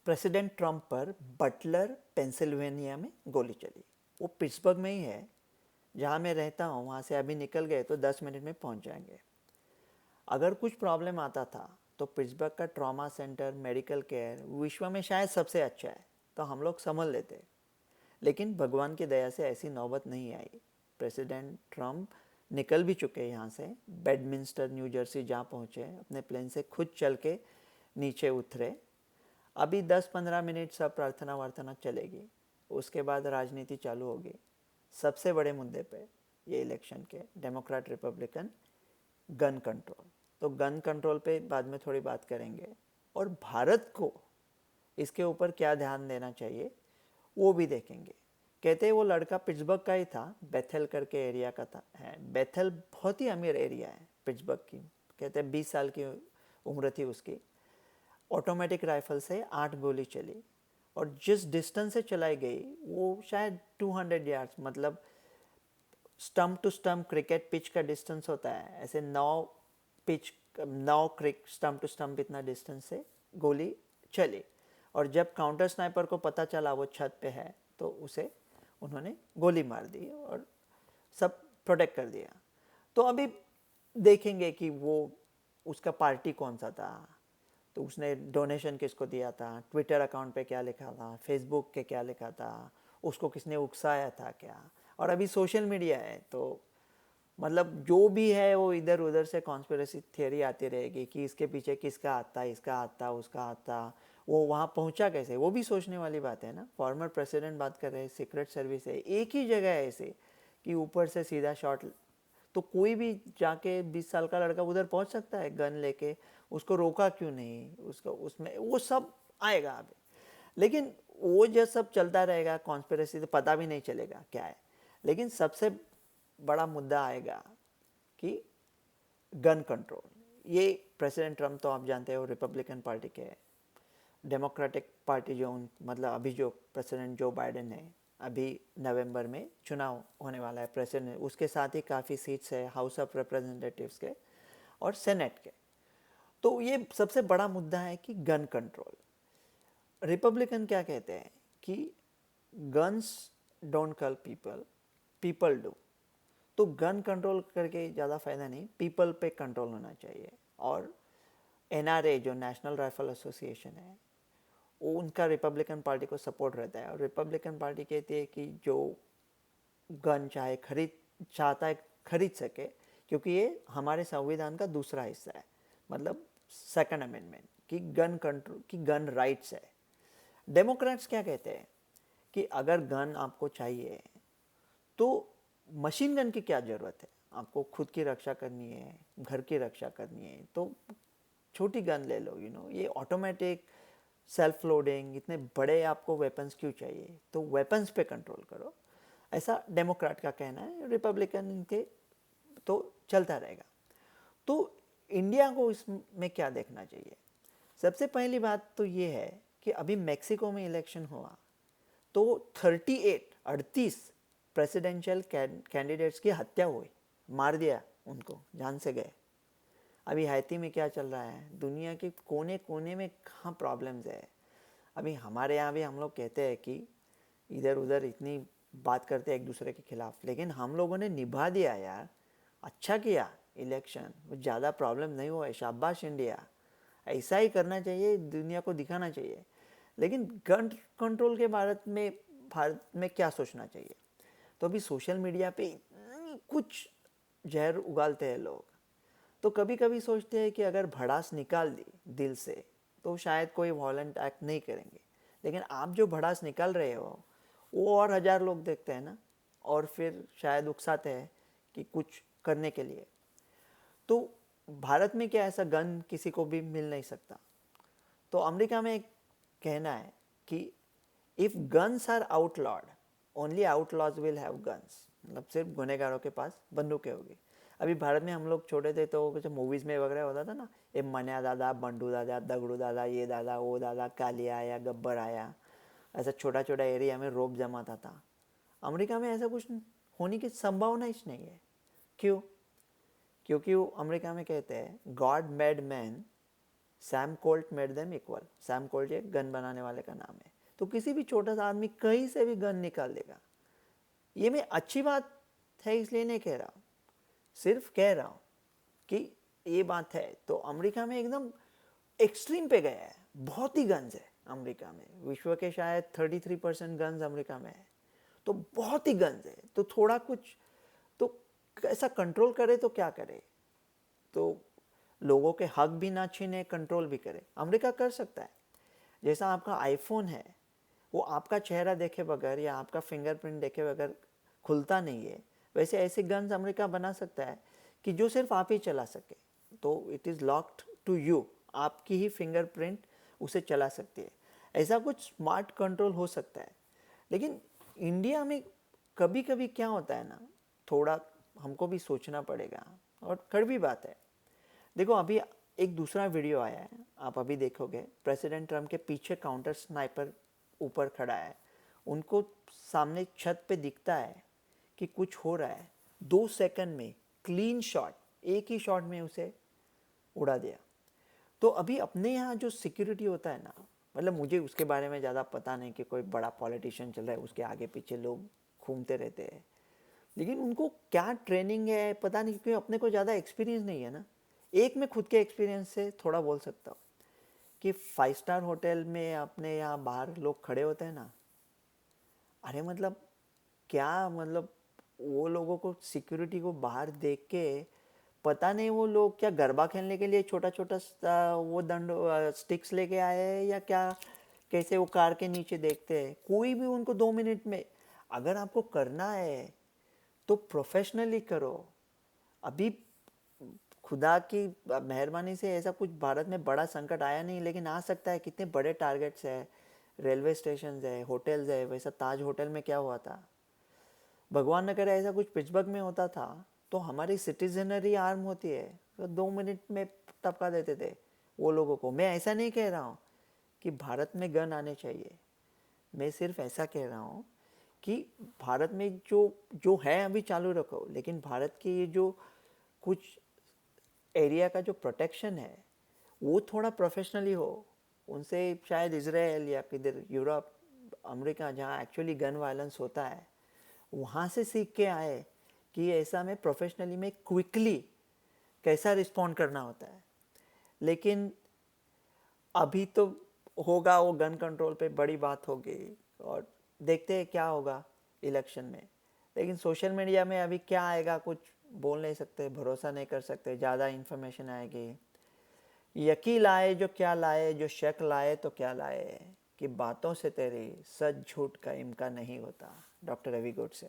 President Trump पर Buttler Pennsylvania में गोली चली। वो पिट्सबर्ग में ही है जहाँ मैं रहता हूँ। वहाँ से अभी निकल गए तो 10 मिनट में पहुँच जाएंगे। अगर कुछ प्रॉब्लम आता था तो पिट्सबर्ग का ट्रॉमा सेंटर, मेडिकल केयर विश्व में शायद सबसे अच्छा है, तो हम लोग संभल लेते। लेकिन भगवान की दया से ऐसी नौबत नहीं आई। प्रेसिडेंट ट्रंप निकल भी चुके यहाँ से। बेडमिंस्टर न्यू जर्सी जहाँ पहुँचे, अपने प्लेन से खुद चल के नीचे उतरे। अभी 10-15 मिनट सब प्रार्थना वार्थना चलेगी, उसके बाद राजनीति चालू होगी। सबसे बड़े मुद्दे पे ये इलेक्शन के, डेमोक्रेट रिपब्लिकन, गन कंट्रोल। तो गन कंट्रोल पे बाद में थोड़ी बात करेंगे, और भारत को इसके ऊपर क्या ध्यान देना चाहिए वो भी देखेंगे। कहते हैं वो लड़का पिट्सबर्ग का ही था, बेथेल करके एरिया का था है। बेथेल बहुत ही अमीर एरिया है पिट्सबर्ग की। कहते हैं 20 साल की उम्र थी उसकी। ऑटोमेटिक राइफल से 8 गोली चली, और जिस डिस्टेंस से चलाई गई वो शायद 200 यार्ड्स, मतलब stump to stump cricket pitch का डिस्टेंस होता है, ऐसे 9 स्टम्प टू स्टम्प इतना डिस्टेंस से गोली चली। और जब काउंटर स्नाइपर को पता चला वो छत पे है, तो उसे उन्होंने गोली मार दी और सब प्रोटेक्ट कर दिया। तो अभी देखेंगे कि वो उसका पार्टी कौन सा था, तो उसने डोनेशन किसको दिया था, ट्विटर अकाउंट पे क्या लिखा था, फेसबुक के क्या लिखा था, उसको किसने उकसाया था क्या। और अभी सोशल मीडिया है, तो मतलब जो भी है वो इधर उधर से कॉन्स्पिरेसी थियरी आती रहेगी कि इसके पीछे किसका हाथ था, इसका हाथ था, उसका हाथ था, वो वहाँ पहुँचा कैसे, वो भी सोचने वाली बात है ना। फॉर्मर प्रेसिडेंट बात कर रहे हैं, सीक्रेट सर्विस है, एक ही जगह है ऐसे कि ऊपर से सीधा शॉट, तो कोई भी जाके 20 साल का लड़का उधर पहुंच सकता है गन लेके। उसको रोका क्यों नहीं, उसको उसमें वो सब आएगा अभी। लेकिन वो जो सब चलता रहेगा कॉन्स्पिरेसी, तो पता भी नहीं चलेगा क्या है। लेकिन सबसे बड़ा मुद्दा आएगा कि गन कंट्रोल। ये प्रेसिडेंट ट्रम्प तो आप जानते हो रिपब्लिकन पार्टी के हैं। डेमोक्रेटिक पार्टी जो मतलब अभी जो प्रेसिडेंट जो बाइडेन है, अभी नवंबर में चुनाव होने वाला है प्रेसिडेंट, उसके साथ ही काफ़ी सीट्स है हाउस ऑफ रिप्रेजेंटेटिव्स के और सेनेट के। तो ये सबसे बड़ा मुद्दा है कि गन कंट्रोल। रिपब्लिकन क्या कहते हैं कि guns don't kill people, people do. तो गन कंट्रोल करके ज़्यादा फायदा नहीं, पीपल पे कंट्रोल होना चाहिए। और एनआरए जो नेशनल राइफल एसोसिएशन है, वो उनका रिपब्लिकन पार्टी को सपोर्ट रहता है। और रिपब्लिकन पार्टी कहती है कि जो गन चाहता है खरीद सके, क्योंकि ये हमारे संविधान का दूसरा हिस्सा है, मतलब सेकंड अमेंडमेंट कि गन कंट्रोल की गन राइट्स है। डेमोक्रेट्स क्या कहते हैं कि अगर गन आपको चाहिए तो मशीन गन की क्या ज़रूरत है, आपको खुद की रक्षा करनी है, घर की रक्षा करनी है, तो छोटी गन ले लो। ये ऑटोमेटिक सेल्फ लोडिंग, इतने बड़े आपको वेपन्स क्यों चाहिए, तो वेपन्स पे कंट्रोल करो, ऐसा डेमोक्रेट का कहना है। रिपब्लिकन के तो चलता रहेगा। तो इंडिया को इसमें क्या देखना चाहिए। सबसे पहली बात तो ये है कि अभी मैक्सिको में इलेक्शन हुआ, तो 38 प्रेसिडेंशियल कैंडिडेट्स की हत्या हुई, मार दिया उनको, जान से गए। अभी हैती में क्या चल रहा है, दुनिया के कोने कोने में कहाँ प्रॉब्लम्स है। अभी हमारे यहाँ भी हम लोग कहते हैं कि इधर उधर इतनी बात करते हैं एक दूसरे के खिलाफ, लेकिन हम लोगों ने निभा दिया यार, अच्छा किया इलेक्शन, ज़्यादा प्रॉब्लम नहीं हुआ है, शाबाश इंडिया। ऐसा ही करना चाहिए, दुनिया को दिखाना चाहिए। लेकिन गन कंट्रोल के भारत में क्या सोचना चाहिए। तो अभी सोशल मीडिया पे कुछ जहर उगालते हैं लोग। तो कभी कभी सोचते हैं कि अगर भड़ास निकाल दी दिल से तो शायद कोई वॉलेंट एक्ट नहीं करेंगे। लेकिन आप जो भड़ास निकाल रहे हो वो और 1000 लोग देखते हैं ना, और फिर शायद उकसाते हैं कि कुछ करने के लिए। तो भारत में क्या ऐसा गन किसी को भी मिल नहीं सकता। तो अमेरिका में एक कहना है कि if guns are outlawed, only outlaws will have guns, मतलब सिर्फ गुनहगारों के पास बंदूकें होगी। अभी भारत में हम लोग छोटे थे तो कुछ मूवीज़ में वगैरह होता था ना, ये मन्या दादा, बंडू दादा, दगड़ू दादा, ये दादा, वो दादा, कालिया आया, गब्बर आया, ऐसा छोटा छोटा एरिया में रोप जमाता था। अमेरिका में ऐसा कुछ होने की संभावना ही नहीं है। क्यों? क्योंकि वो अमेरिका में कहते हैं God made man Sam Colt made them equal. Sam Colt एक गन बनाने वाले का नाम है। तो किसी भी छोटा सा आदमी कहीं से भी गन निकाल देगा। ये मैं अच्छी बात है इसलिए नहीं कह रहा हूँ, सिर्फ कह रहा हूँ कि ये बात है। तो अमेरिका में एकदम एक्सट्रीम पे गया है, बहुत ही गन्स है अमेरिका में। विश्व के शायद 33% गन्स अमेरिका में है, तो बहुत ही गन्स है। तो थोड़ा कुछ तो ऐसा कंट्रोल करे तो क्या करे, तो लोगों के हक भी ना छीने, कंट्रोल भी करे। अमेरिका कर सकता है। जैसा आपका आईफोन है, वो आपका चेहरा देखे बगैर या आपका फिंगरप्रिंट देखे बगैर खुलता नहीं है, वैसे ऐसे गन्स अमेरिका बना सकता है कि जो सिर्फ आप ही चला सके। तो it is locked to you, आपकी ही फिंगरप्रिंट उसे चला सकती है। ऐसा कुछ स्मार्ट कंट्रोल हो सकता है। लेकिन इंडिया में कभी कभी क्या होता है ना, थोड़ा हमको भी सोचना पड़ेगा, और कड़वी बात है। देखो अभी एक दूसरा वीडियो आया है, आप अभी देखोगे, प्रेसिडेंट ट्रम्प के पीछे काउंटर स्नाइपर ऊपर खड़ा है, उनको सामने छत पे दिखता है कि कुछ हो रहा है। 2 सेकंड में क्लीन शॉट, एक ही शॉट में उसे उड़ा दिया। तो अभी अपने यहाँ जो सिक्योरिटी होता है ना, मतलब मुझे उसके बारे में ज़्यादा पता नहीं कि कोई बड़ा पॉलिटिशियन चल रहा है, उसके आगे पीछे लोग घूमते रहते हैं, लेकिन उनको क्या ट्रेनिंग है पता नहीं, क्योंकि अपने को ज़्यादा एक्सपीरियंस नहीं है ना। एक मैं खुद के एक्सपीरियंस से थोड़ा बोल सकता हूँ कि 5 स्टार होटल में अपने यहाँ बाहर लोग खड़े होते हैं ना, अरे मतलब क्या, मतलब वो लोगों को सिक्योरिटी को बाहर देख के पता नहीं वो लोग क्या गरबा खेलने के लिए छोटा छोटा वो दंड स्टिक्स लेके आए हैं या क्या, कैसे वो कार के नीचे देखते हैं। कोई भी उनको 2 मिनट में, अगर आपको करना है तो प्रोफेशनली करो। अभी खुदा की मेहरबानी से ऐसा कुछ भारत में बड़ा संकट आया नहीं, लेकिन आ सकता है। कितने बड़े टारगेट्स है, रेलवे स्टेशन है, होटल्स है। वैसा ताज होटल में क्या हुआ था, भगवान न करे ऐसा कुछ पिट्सबर्ग में होता था, तो हमारी सिटीजनरी आर्म होती है, तो 2 मिनट में टपका देते थे वो लोगों को। मैं ऐसा नहीं कह रहा हूँ कि भारत में गन आने चाहिए, मैं सिर्फ ऐसा कह रहा हूँ कि भारत में जो जो है अभी चालू रखो, लेकिन भारत के ये जो कुछ एरिया का जो प्रोटेक्शन है वो थोड़ा प्रोफेशनली हो। उनसे शायद इजराइल या किधर यूरोप, अमेरिका, जहाँ एक्चुअली गन वायलेंस होता है, वहाँ से सीख के आए कि ऐसा में प्रोफेशनली में क्विकली कैसा रिस्पॉन्ड करना होता है। लेकिन अभी तो होगा वो गन कंट्रोल पे बड़ी बात होगी, और देखते हैं क्या होगा इलेक्शन में। लेकिन सोशल मीडिया में अभी क्या आएगा कुछ बोल नहीं सकते, भरोसा नहीं कर सकते, ज़्यादा इन्फॉर्मेशन आएगी। यकीन लाए जो क्या लाए, जो शक लाए तो क्या लाए, कि बातों से तेरी सच झूठ का इम्कान नहीं होता। डॉक्टर रवि गोडसे।